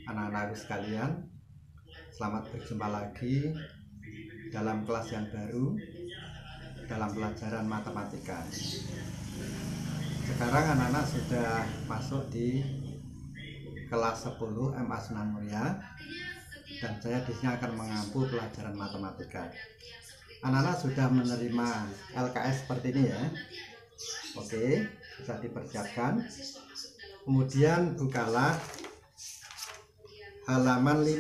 anak-anakku sekalian, selamat berjumpa lagi dalam kelas yang baru dalam pelajaran matematika. Sekarang anak-anak sudah masuk di kelas 10 MA Sunan Muria dan saya di sini akan mengampu pelajaran matematika. Anak-anak sudah menerima LKS seperti ini ya. Oke, bisa dipersiapkan. Kemudian bukalah halaman 5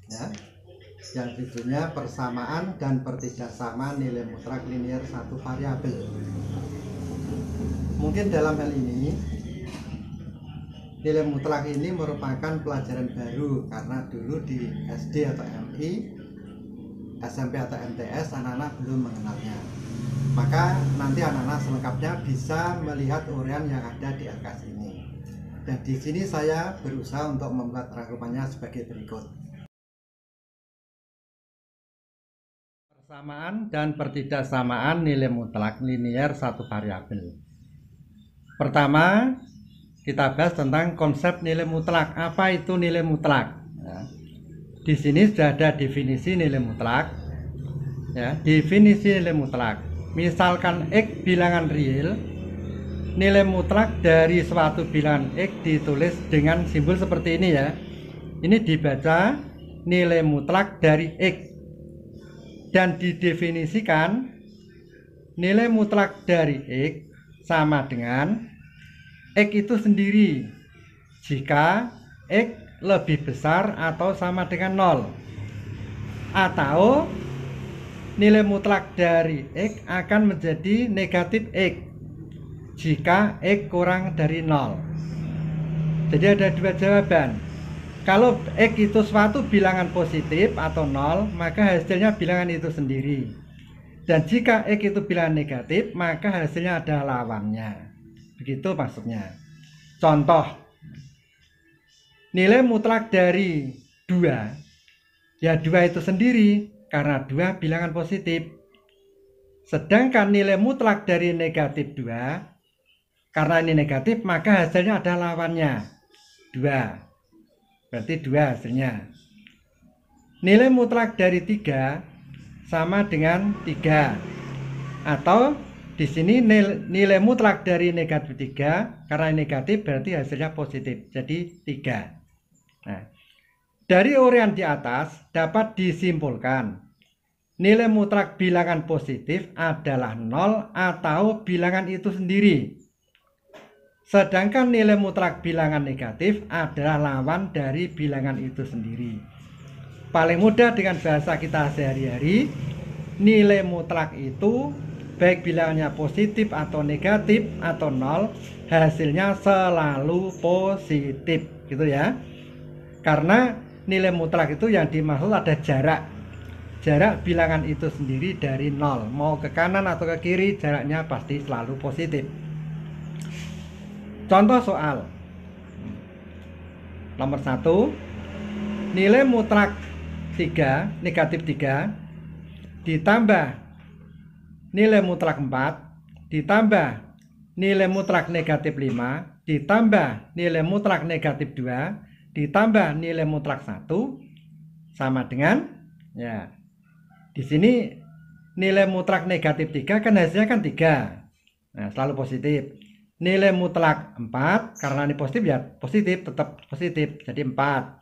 ya, yang judulnya persamaan dan pertidaksamaan nilai mutlak linier satu variabel. Mungkin dalam hal ini nilai mutlak ini merupakan pelajaran baru karena dulu di SD atau MI, SMP atau MTS anak-anak belum mengenalnya. Maka nanti anak-anak selengkapnya bisa melihat uraian yang ada di LKS ini. Dan di sini saya berusaha untuk membuat rangkumannya sebagai berikut. Persamaan dan pertidaksamaan nilai mutlak linier satu variabel. Pertama, kita bahas tentang konsep nilai mutlak. Apa itu nilai mutlak? Ya. Di sini sudah ada definisi nilai mutlak. Ya, definisi nilai mutlak. Misalkan X bilangan real, nilai mutlak dari suatu bilangan X ditulis dengan simbol seperti ini ya. Ini dibaca nilai mutlak dari X. Dan didefinisikan nilai mutlak dari X sama dengan X itu sendiri jika X lebih besar atau sama dengan 0, atau nilai mutlak dari X akan menjadi negatif X jika X kurang dari 0. Jadi ada dua jawaban. Kalau X itu suatu bilangan positif atau 0, maka hasilnya bilangan itu sendiri. Dan jika X itu bilangan negatif, maka hasilnya adalah lawannya. Begitu maksudnya. Contoh, nilai mutlak dari 2, ya 2 itu sendiri karena 2 bilangan positif. Sedangkan nilai mutlak dari negatif 2, karena ini negatif, maka hasilnya adalah lawannya 2. Berarti 2 hasilnya. Nilai mutlak dari 3 sama dengan 3. Atau di sini nilai mutlak dari negatif 3, karena negatif berarti hasilnya positif. Jadi 3. Nah, dari uraian di atas dapat disimpulkan nilai mutlak bilangan positif adalah 0 atau bilangan itu sendiri. Sedangkan nilai mutlak bilangan negatif adalah lawan dari bilangan itu sendiri. Paling mudah dengan bahasa kita sehari-hari, nilai mutlak itu baik bilangannya positif atau negatif atau 0, hasilnya selalu positif, gitu ya. Karena nilai mutlak itu yang dimaksud ada jarak bilangan itu sendiri dari 0, mau ke kanan atau ke kiri jaraknya pasti selalu positif. Contoh soal nomor 1, nilai mutlak 3, negatif 3 ditambah nilai mutlak 4 ditambah nilai mutlak negatif 5 ditambah nilai mutlak negatif 2 ditambah nilai mutlak 1 sama dengan, ya, di sini nilai mutlak negatif 3 kan hasilnya kan 3. Nah, selalu positif. Nilai mutlak 4 karena ini positif ya positif, tetap positif, jadi 4.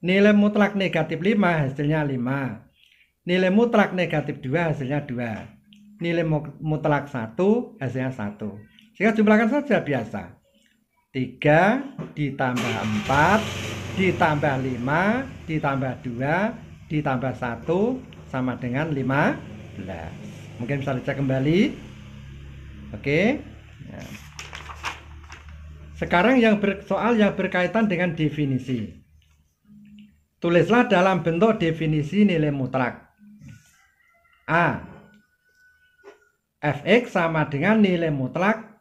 Nilai mutlak negatif 5 hasilnya 5. Nilai mutlak negatif 2 hasilnya 2. Nilai mutlak 1 hasilnya 1. Sehingga jumlahkan saja biasa. 3 ditambah 4 ditambah 5 ditambah 2 ditambah 1 sama dengan 15. Mungkin bisa dicek kembali. Oke. Ya. Sekarang soal yang berkaitan dengan definisi. Tulislah dalam bentuk definisi nilai mutlak. A. Fx sama dengan nilai mutlak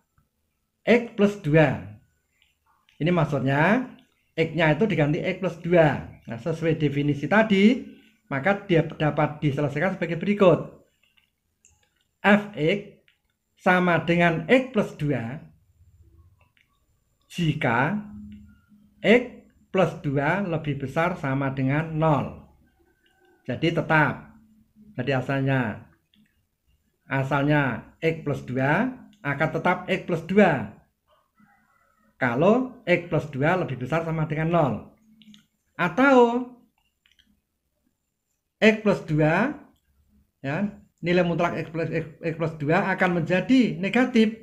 X plus 2. Ini maksudnya X-nya itu diganti X plus 2. Nah, sesuai definisi tadi, maka dia dapat diselesaikan sebagai berikut. Fx sama dengan X plus 2 jika X plus 2 lebih besar sama dengan 0. Jadi tetap. Jadi asalnya X plus 2 akan tetap X plus 2 kalau X plus 2 lebih besar sama dengan 0. Atau X plus 2, ya, nilai mutlak X plus 2 akan menjadi negatif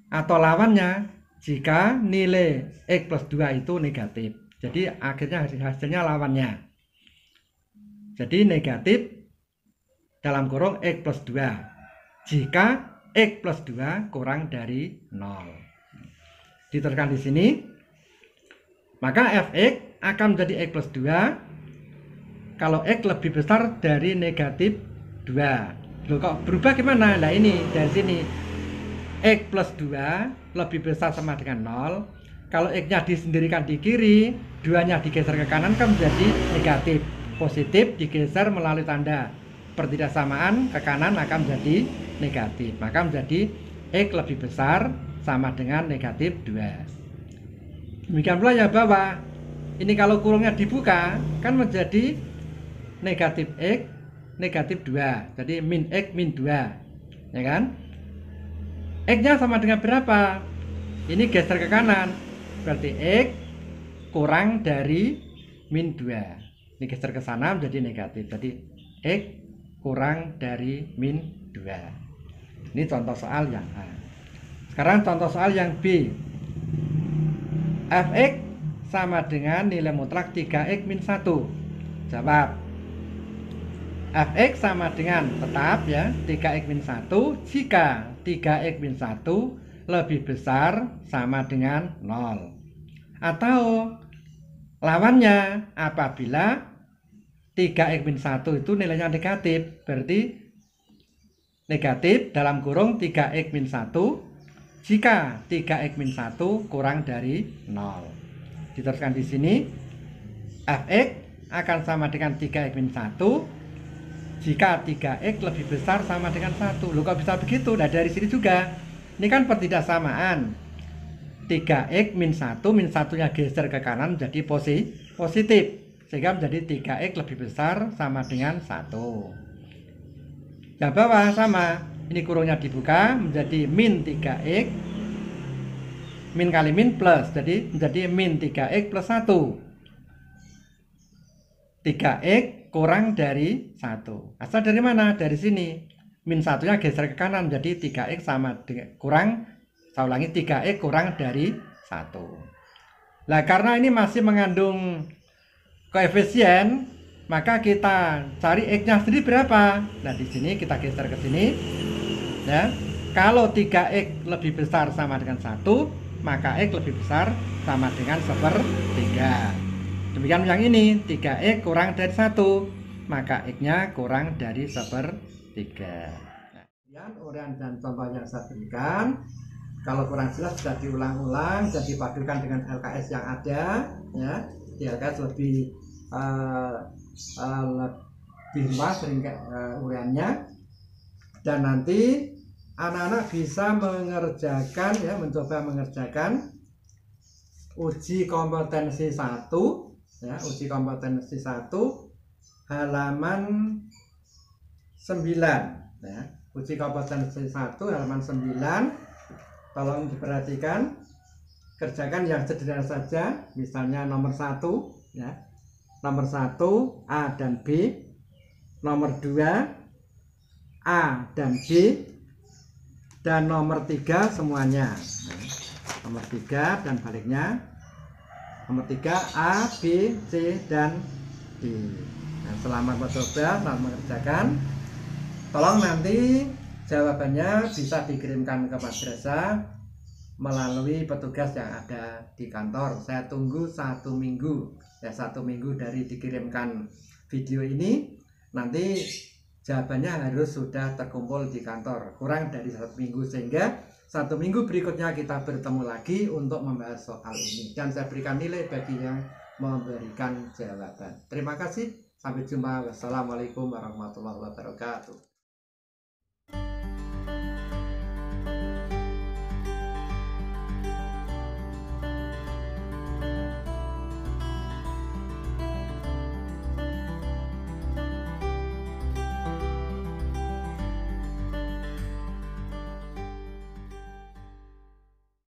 atau lawannya jika nilai X plus 2 itu negatif. Jadi akhirnya hasilnya lawannya. Jadi negatif dalam kurung X plus 2 jika X plus 2 kurang dari 0. Diteruskan di sini, maka fx akan menjadi X plus 2 kalau X lebih besar dari negatif 2. Loh, kok berubah gimana? Nah ini dari sini X plus 2 lebih besar sama dengan 0. Kalau X nya disendirikan di kiri, 2 nya digeser ke kanan kan menjadi negatif. Positif digeser melalui tanda pertidaksamaan ke kanan akan menjadi negatif. Maka menjadi X lebih besar sama dengan negatif 2. Demikian pula ya bawah. Ini kalau kurungnya dibuka kan menjadi negatif X negatif 2. Jadi min X min 2. Ya kan? X nya sama dengan berapa? Ini geser ke kanan. Berarti X kurang dari min 2. Ini geser ke sana menjadi negatif. Jadi X kurang dari min 2. Ini contoh soal yang A. Sekarang contoh soal yang B. Fx sama dengan nilai mutlak 3x min 1. Jawab. Fx sama dengan tetap ya 3x min 1 jika 3x min 1 lebih besar sama dengan 0. Atau lawannya apabila 3x min 1 itu nilainya negatif, berarti negatif dalam kurung 3x min 1 jika 3x min 1 kurang dari 0. Diteruskan di sini, fx akan sama dengan 3x min 1 jika 3x lebih besar sama dengan 1. Loh, kok bisa begitu? Nah dari sini juga, ini kan pertidaksamaan. 3x min 1, min 1-nya geser ke kanan menjadi positif. Sehingga menjadi 3x lebih besar sama dengan 1. Yang bawah sama. Ini kurungnya dibuka menjadi min 3x min kali min plus, jadi menjadi min 3x plus 1. 3x kurang dari 1. Asal dari mana? Dari sini. Min 1-nya geser ke kanan jadi 3x sama dengan kurang, saya ulangi, 3x kurang dari 1. Nah karena ini masih mengandung koefisien, maka kita cari x-nya sendiri berapa. Nah di sini kita geser ke sini. Ya, kalau 3x lebih besar sama dengan 1, maka x lebih besar sama dengan 1/3. Demikian yang ini, 3x kurang dari 1, maka x-nya kurang dari 1/3. Nah, kemudian uraian dan contoh yang saya berikan. Kalau kurang jelas bisa diulang-ulang dan dipadukan dengan LKS yang ada. Ya, di LKS lebih luas uraiannya. Dan nanti anak-anak bisa mengerjakan ya, mencoba mengerjakan uji kompetensi 1 ya, uji kompetensi 1 halaman 9 ya. Uji kompetensi 1 halaman 9. Tolong diperhatikan, kerjakan yang sederhana saja, misalnya nomor 1 ya. Nomor 1 A dan B, nomor 2 A dan B, dan nomor 3 semuanya. Nomor 3 dan baliknya. Nomor 3 A, B, C, dan D. Nah, selamat mencoba, selamat mengerjakan. Tolong nanti jawabannya bisa dikirimkan ke madrasah melalui petugas yang ada di kantor. Saya tunggu 1 minggu ya, 1 minggu dari dikirimkan video ini. Nanti jawabannya harus sudah terkumpul di kantor, kurang dari 1 minggu, sehingga 1 minggu berikutnya kita bertemu lagi untuk membahas soal ini dan saya berikan nilai bagi yang memberikan jawaban. Terima kasih, sampai jumpa. Wassalamualaikum warahmatullahi wabarakatuh.